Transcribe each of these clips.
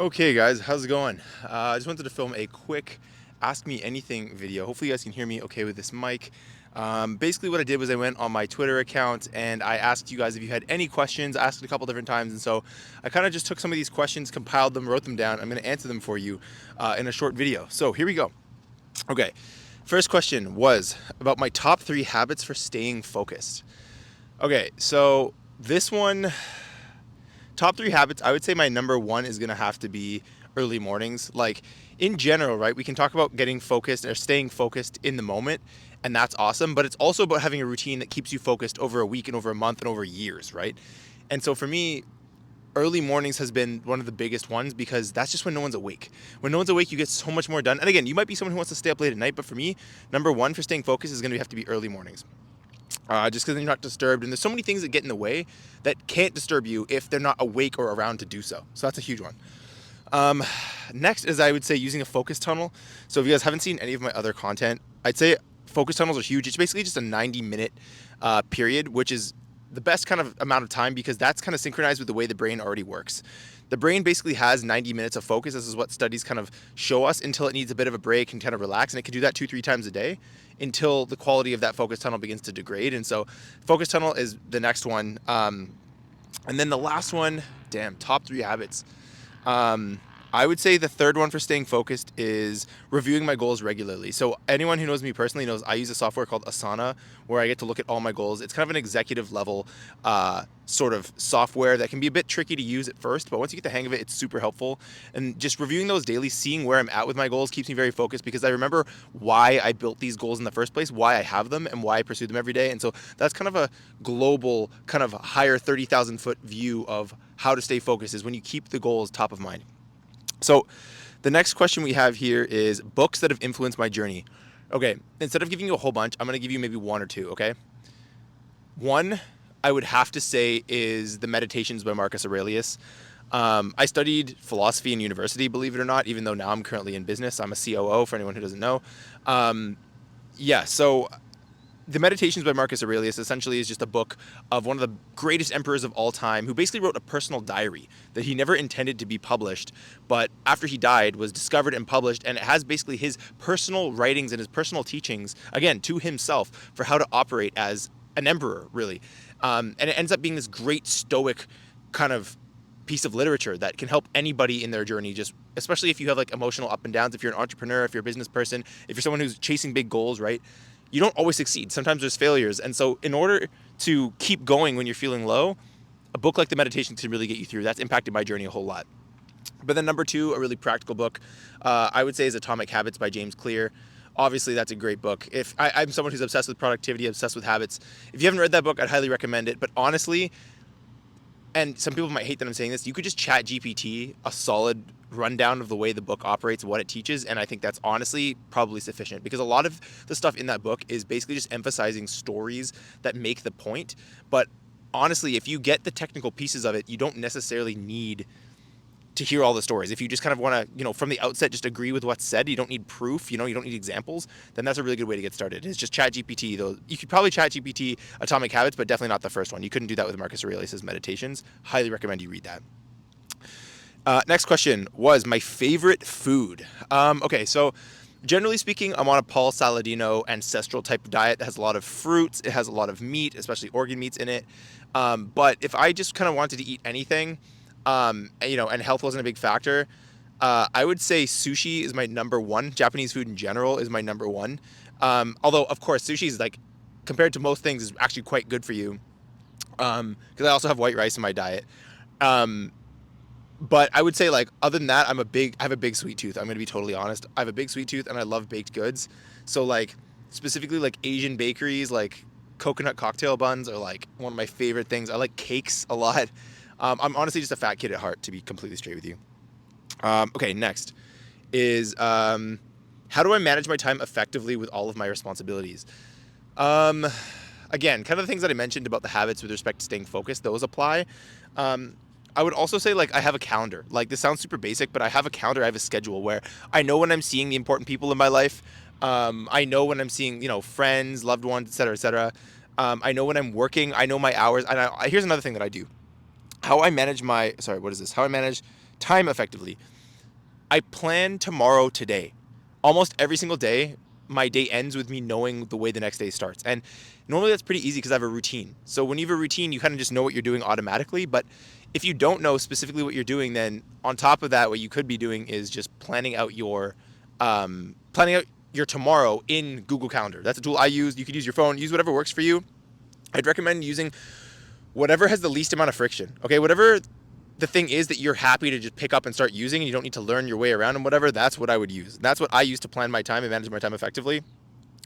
Okay guys, how's it going? I just wanted to film a quick Ask Me Anything video. Hopefully you guys can hear me okay with this mic. Basically what I did was I went on my Twitter account and I asked you guys if you had any questions. I asked it a couple different times, and so I kind of just took some of these questions, compiled them, wrote them down. I'm going to answer them for you in a short video. So here we go. Okay, first question was about my top 3 habits for staying focused. Okay, so this one, top 3 habits, I would say my number 1 is going to have to be early mornings. Like in general, right? We can talk about getting focused or staying focused in the moment, and that's awesome, but it's also about having a routine that keeps you focused over a week and over a month and over years, right? And so for me, early mornings has been one of the biggest ones because that's just when no one's awake. When no one's awake, you get so much more done. And again, you might be someone who wants to stay up late at night, but for me, number 1 for staying focused is going to have to be early mornings. Just because you're not disturbed, and there's so many things that get in the way that can't disturb you if they're not awake or around to do so. So that's a huge one. Next is, I would say, using a focus tunnel. So if you guys haven't seen any of my other content, I'd say focus tunnels are huge. It's basically just a 90-minute period, which is the best kind of amount of time because that's kind of synchronized with the way the brain already works. The brain basically has 90 minutes of focus. This is what studies kind of show us until it needs a bit of a break and kind of relax. And it can do that 2-3 times a day until the quality of that focus tunnel begins to degrade. And so focus tunnel is the next one. And then the last one, top 3 habits. I would say the third one for staying focused is reviewing my goals regularly. So anyone who knows me personally knows I use a software called Asana where I get to look at all my goals. It's kind of an executive level sort of software that can be a bit tricky to use at first, but once you get the hang of it, it's super helpful. And just reviewing those daily, seeing where I'm at with my goals keeps me very focused because I remember why I built these goals in the first place, why I have them, and why I pursue them every day. And so that's kind of a global, kind of higher 30,000 foot view of how to stay focused is when you keep the goals top of mind. So the next question we have here is books that have influenced my journey. Okay, instead of giving you a whole bunch, I'm going to give you maybe 1 or 2, okay? One, I would have to say, is The Meditations by Marcus Aurelius. I studied philosophy in university, believe it or not, even though now I'm currently in business. I'm a COO, for anyone who doesn't know. So the Meditations by Marcus Aurelius essentially is just a book of one of the greatest emperors of all time who basically wrote a personal diary that he never intended to be published, but after he died was discovered and published, and it has basically his personal writings and his personal teachings, again, to himself for how to operate as an emperor, really. And it ends up being this great stoic kind of piece of literature that can help anybody in their journey, just especially if you have like emotional up and downs, if you're an entrepreneur, if you're a business person, if you're someone who's chasing big goals, right? You don't always succeed. Sometimes there's failures. And so in order to keep going when you're feeling low, a book like The Meditation can really get you through. That's impacted my journey a whole lot. But then number 2, a really practical book, I would say is Atomic Habits by James Clear. Obviously, that's a great book. If I'm someone who's obsessed with productivity, obsessed with habits. If you haven't read that book, I'd highly recommend it. But honestly, and some people might hate that I'm saying this, you could just chat GPT a solid rundown of the way the book operates, what it teaches, and I think that's honestly probably sufficient because a lot of the stuff in that book is basically just emphasizing stories that make the point. But honestly, if you get the technical pieces of it, you don't necessarily need to hear all the stories. If you just kind of want to, from the outset, just agree with what's said, you don't need proof, you don't need examples, then that's a really good way to get started. It's just chat GPT, though. You could probably chat GPT Atomic Habits, but definitely not the first one. You couldn't do that with Marcus Aurelius' Meditations. Highly recommend you read that. Next question was my favorite food. Okay, so generally speaking, I'm on a Paul Saladino ancestral type of diet that has a lot of fruits. It has a lot of meat, especially organ meats in it. But if I just kind of wanted to eat anything, and health wasn't a big factor, I would say sushi is my number 1. Japanese food in general is my number 1. Although, of course, sushi is like, compared to most things, is actually quite good for you. Because I also have white rice in my diet. But I would say, like, other than that, I have a big sweet tooth. I'm going to be totally honest. I have a big sweet tooth and I love baked goods. So like specifically like Asian bakeries, like coconut cocktail buns are like one of my favorite things. I like cakes a lot. I'm honestly just a fat kid at heart, to be completely straight with you. Okay, next is how do I manage my time effectively with all of my responsibilities? Again, kind of the things that I mentioned about the habits with respect to staying focused, those apply. I would also say, like, I have a calendar. Like, this sounds super basic, but I have a calendar. I have a schedule where I know when I'm seeing the important people in my life. I know when I'm seeing, friends, loved ones, et cetera, et cetera. I know when I'm working. I know my hours. And here's another thing that I do. How I manage time effectively. I plan tomorrow today. Almost every single day, my day ends with me knowing the way the next day starts. And normally that's pretty easy because I have a routine. So when you have a routine, you kind of just know what you're doing automatically. But if you don't know specifically what you're doing, then on top of that, what you could be doing is just planning out your tomorrow in Google Calendar. That's a tool I use. You could use your phone, use whatever works for you. I'd recommend using whatever has the least amount of friction. Okay, whatever the thing is that you're happy to just pick up and start using and you don't need to learn your way around and whatever, that's what I would use. That's what I use to plan my time and manage my time effectively.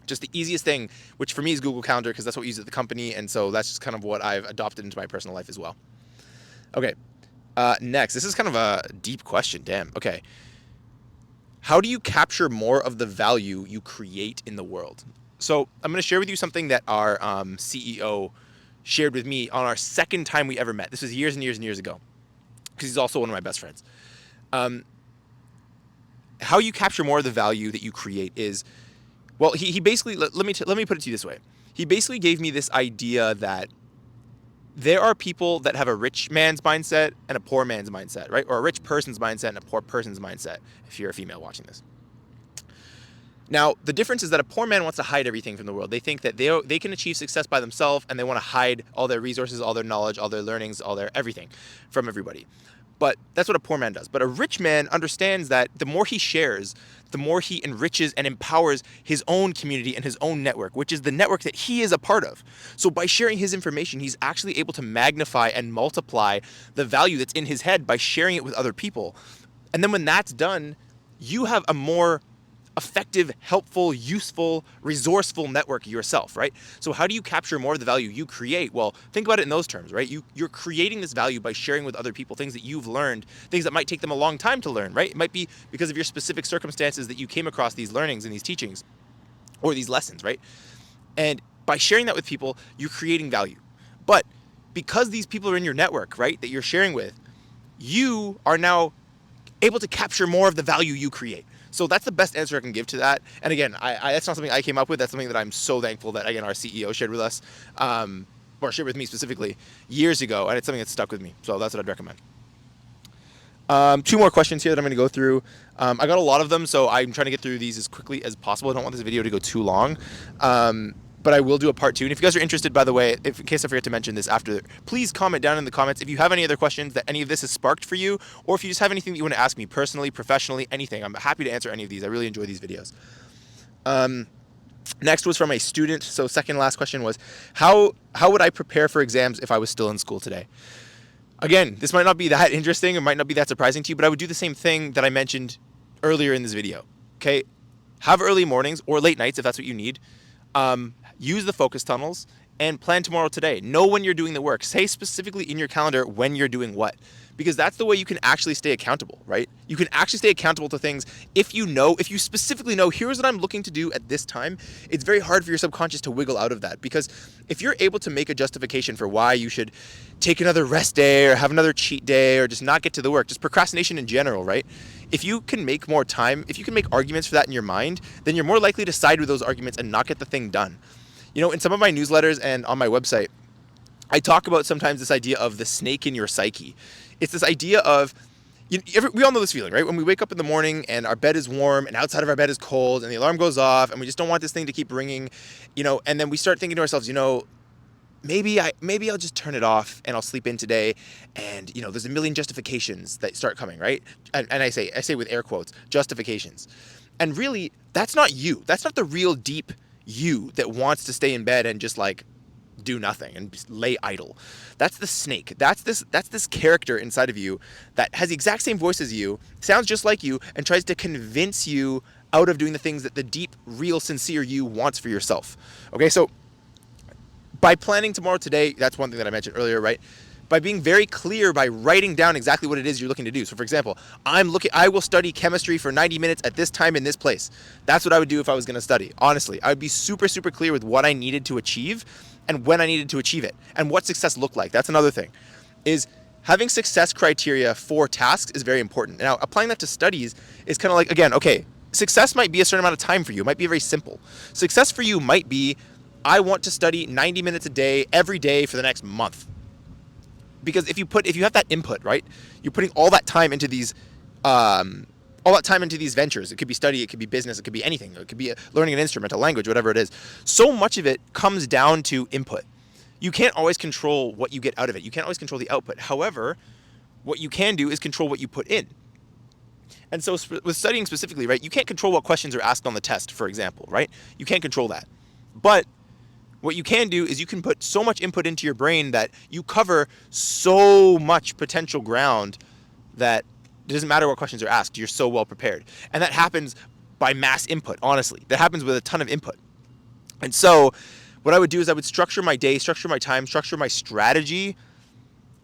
Just the easiest thing, which for me is Google Calendar because that's what we use at the company, and so that's just kind of what I've adopted into my personal life as well. Okay, next. This is kind of a deep question, damn. Okay. How do you capture more of the value you create in the world? So I'm going to share with you something that our CEO shared with me on our second time we ever met. This was years and years and years ago, because he's also one of my best friends. How you capture more of the value that you create is, well, he basically, let me put it to you this way. He basically gave me this idea that there are people that have a rich man's mindset and a poor man's mindset, right? Or a rich person's mindset and a poor person's mindset, if you're a female watching this. Now, the difference is that a poor man wants to hide everything from the world. They think that they can achieve success by themselves, and they want to hide all their resources, all their knowledge, all their learnings, all their everything from everybody. But that's what a poor man does. But a rich man understands that the more he shares, the more he enriches and empowers his own community and his own network, which is the network that he is a part of. So by sharing his information, he's actually able to magnify and multiply the value that's in his head by sharing it with other people. And then when that's done, you have a more effective, helpful, useful, resourceful network yourself, right? So how do you capture more of the value you create? Well, think about it in those terms, right? You're creating this value by sharing with other people things that you've learned, things that might take them a long time to learn, right? It might be because of your specific circumstances that you came across these learnings and these teachings or these lessons, right? And by sharing that with people, you're creating value. But because these people are in your network, right, that you're sharing with, you are now able to capture more of the value you create. So that's the best answer I can give to that. And again, that's not something I came up with. That's something that I'm so thankful that, again, our CEO shared with us, or shared with me specifically years ago. And it's something that's stuck with me. So that's what I'd recommend. Two more questions here that I'm going to go through. I got a lot of them, so I'm trying to get through these as quickly as possible. I don't want this video to go too long. But I will do a part 2. And if you guys are interested, by the way, in case I forget to mention this after, please comment down in the comments if you have any other questions that any of this has sparked for you, or if you just have anything that you want to ask me personally, professionally, anything. I'm happy to answer any of these. I really enjoy these videos. Next was from a student. So second last question was, how would I prepare for exams if I was still in school today? Again, this might not be that interesting. It might not be that surprising to you, but I would do the same thing that I mentioned earlier in this video. Okay? Have early mornings or late nights if that's what you need. Use the focus tunnels and plan tomorrow today. Know when you're doing the work. Say specifically in your calendar when you're doing what, because that's the way you can actually stay accountable, right? You can actually stay accountable to things if you specifically know, here's what I'm looking to do at this time. It's very hard for your subconscious to wiggle out of that, because if you're able to make a justification for why you should take another rest day or have another cheat day or just not get to the work, just procrastination in general, right? If you can make more time, if you can make arguments for that in your mind, then you're more likely to side with those arguments and not get the thing done. You know, in some of my newsletters and on my website, I talk about sometimes this idea of the snake in your psyche. It's this idea of, we all know this feeling, right? When we wake up in the morning and our bed is warm and outside of our bed is cold and the alarm goes off and we just don't want this thing to keep ringing, and then we start thinking to ourselves, maybe I'll just turn it off and I'll sleep in today. And, there's a million justifications that start coming, right? And I say with air quotes, justifications. And really, that's not you. That's not the real deep you that wants to stay in bed and just do nothing and just lay idle. That's the snake. That's this character inside of you that has the exact same voice as you, sounds just like you, and tries to convince you out of doing the things that the deep, real, sincere you wants for yourself. Okay, so by planning tomorrow today, that's one thing that I mentioned earlier, right? By being very clear, by writing down exactly what it is you're looking to do. So for example, I will study chemistry for 90 minutes at this time in this place. That's what I would do if I was going to study. Honestly, I would be super, super clear with what I needed to achieve and when I needed to achieve it and what success looked like. That's another thing, is having success criteria for tasks is very important. Now, applying that to studies is kind of like, again, okay, success might be a certain amount of time for you. It might be very simple. Success for you might be, I want to study 90 minutes a day, every day for the next month. Because if you have that input, right, you're putting all that time into these ventures. It could be study, it could be business, it could be anything. It could be learning an instrument, a language, whatever it is. So much of it comes down to input. You can't always control what you get out of it. You can't always control the output. However, what you can do is control what you put in. And so with studying specifically, right, you can't control what questions are asked on the test, for example, right? You can't control that. But what you can do is you can put so much input into your brain that you cover so much potential ground that it doesn't matter what questions are asked. You're so well prepared. And that happens by mass input, honestly. That happens with a ton of input. And so what I would do is I would structure my day, structure my time, structure my strategy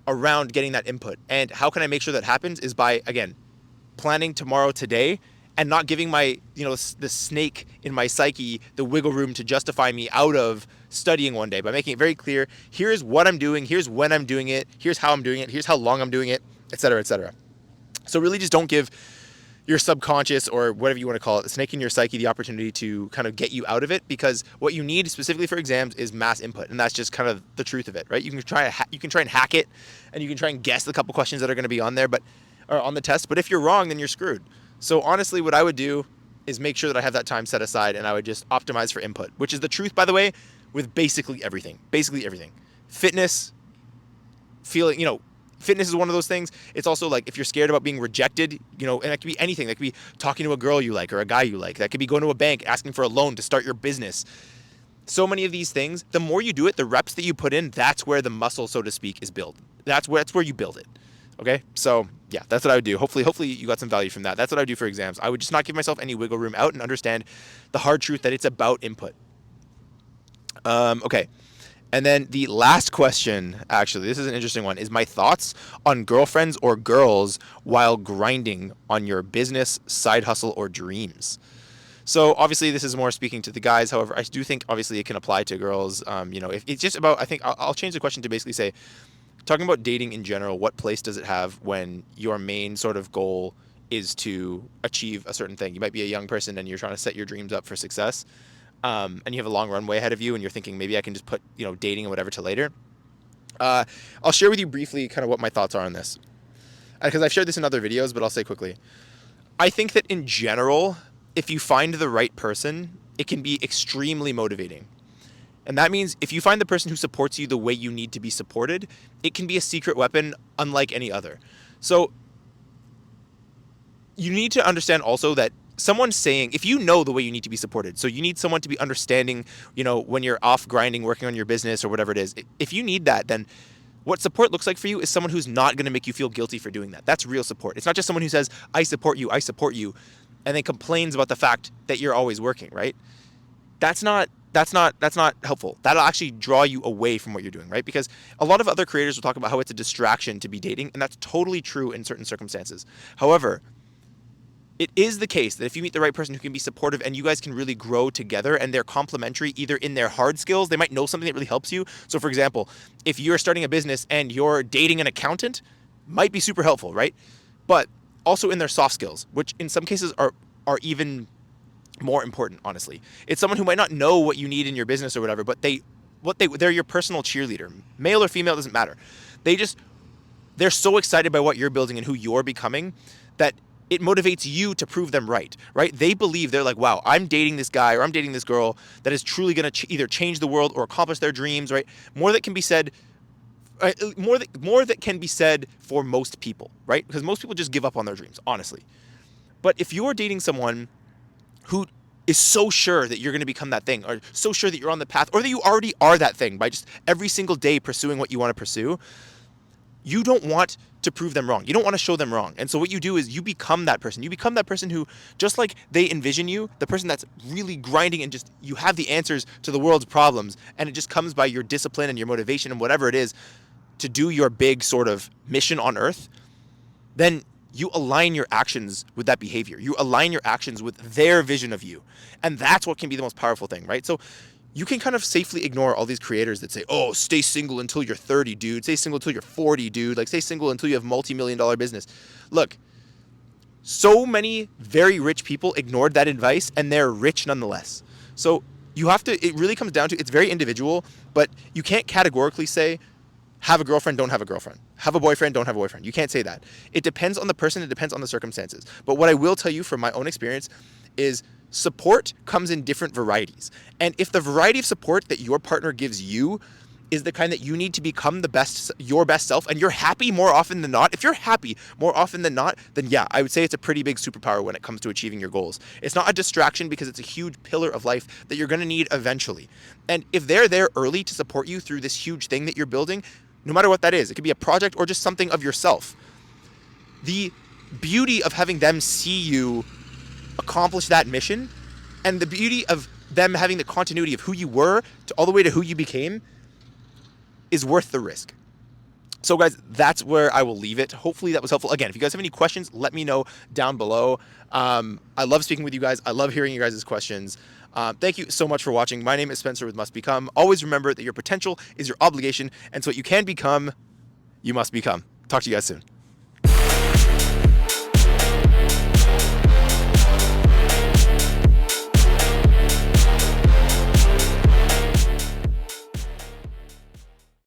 around getting that input. And how can I make sure that happens is by, again, planning tomorrow today and not giving my, the snake in my psyche the wiggle room to justify me out of studying one day, by making it very clear, here's what I'm doing, here's when I'm doing it, here's how I'm doing it, here's how long I'm doing it, et cetera, et cetera. So really just don't give your subconscious, or whatever you want to call it, the snake in your psyche, the opportunity to kind of get you out of it, because what you need specifically for exams is mass input, and that's just kind of the truth of it, right? You can try and hack it, and you can try and guess the couple questions that are going to be on there, or on the test, but if you're wrong, then you're screwed. So honestly, what I would do is make sure that I have that time set aside, and I would just optimize for input, which is the truth, by the way, with basically everything. Fitness, fitness is one of those things. It's also like if you're scared about being rejected, and that could be anything. That could be talking to a girl you like or a guy you like. That could be going to a bank, asking for a loan to start your business. So many of these things, the more you do it, the reps that you put in, that's where the muscle, so to speak, is built. That's where you build it. Okay? So yeah, that's what I would do. Hopefully you got some value from that. That's what I would do for exams. I would just not give myself any wiggle room out and understand the hard truth that it's about input. Okay. And then the last question, actually, this is an interesting one, is my thoughts on girlfriends or girls while grinding on your business, side hustle, or dreams. So obviously this is more speaking to the guys. However, I do think obviously it can apply to girls. If it's just about, I think I'll change the question to basically say, talking about dating in general, what place does it have when your main sort of goal is to achieve a certain thing? You might be a young person and you're trying to set your dreams up for success. And you have a long runway ahead of you, and you're thinking maybe I can just put dating and whatever to later. I'll share with you briefly kind of what my thoughts are on this, because I've shared this in other videos, but I'll say quickly. I think that in general, if you find the right person, it can be extremely motivating. And that means if you find the person who supports you the way you need to be supported, it can be a secret weapon unlike any other. So you need to understand also that someone saying, if you know the way you need to be supported, so you need someone to be understanding, when you're off grinding, working on your business or whatever it is, if you need that, then what support looks like for you is someone who's not going to make you feel guilty for doing that. That's real support. It's not just someone who says, I support you, and then complains about the fact that you're always working, right? That's not helpful. That'll actually draw you away from what you're doing, right? Because a lot of other creators will talk about how it's a distraction to be dating, and that's totally true in certain circumstances. However, it is the case that if you meet the right person who can be supportive and you guys can really grow together and they're complementary either in their hard skills, they might know something that really helps you. So for example, if you're starting a business and you're dating an accountant, might be super helpful, right? But also in their soft skills, which in some cases are even more important, honestly. It's someone who might not know what you need in your business or whatever, but they're your personal cheerleader. Male or female, doesn't matter. They're so excited by what you're building and who you're becoming that it motivates you to prove them right? They believe, they're like, wow, I'm dating this guy or I'm dating this girl that is truly going to either change the world or accomplish their dreams, right? More that can be said for most people, right? Because most people just give up on their dreams, honestly. But if you're dating someone who is so sure that you're going to become that thing, or so sure that you're on the path, or that you already are that thing by just every single day pursuing what you want to pursue, you don't want to prove them wrong. You don't want to show them wrong. And so what you do is you become that person. You become that person who, just like they envision you, the person that's really grinding and just, you have the answers to the world's problems, and it just comes by your discipline and your motivation and whatever it is to do your big sort of mission on earth, then you align your actions with that behavior. You align your actions with their vision of you. And that's what can be the most powerful thing, right? So you can kind of safely ignore all these creators that say, oh, stay single until you're 30, dude. Stay single until you're 40, dude. Like, stay single until you have multi-million-dollar business. Look, so many very rich people ignored that advice, and they're rich nonetheless. So it really comes down to, it's very individual, but you can't categorically say, have a girlfriend, don't have a girlfriend. Have a boyfriend, don't have a boyfriend. You can't say that. It depends on the person, it depends on the circumstances. But what I will tell you from my own experience is support comes in different varieties. And if the variety of support that your partner gives you is the kind that you need to become your best self, and you're happy more often than not, if you're happy more often than not, then yeah, I would say it's a pretty big superpower when it comes to achieving your goals. It's not a distraction because it's a huge pillar of life that you're going to need eventually. And if they're there early to support you through this huge thing that you're building, no matter what that is, it could be a project or just something of yourself. The beauty of having them see you accomplish that mission, and the beauty of them having the continuity of who you were to all the way to who you became, is worth the risk. So guys, that's where I will leave it. Hopefully that was helpful. Again, if you guys have any questions, let me know down below. I love speaking with you guys. I love hearing you guys' questions. Thank you so much for watching. My name is Spencer with Must Become. Always remember that your potential is your obligation, and so what you can become, you must become. Talk to you guys soon.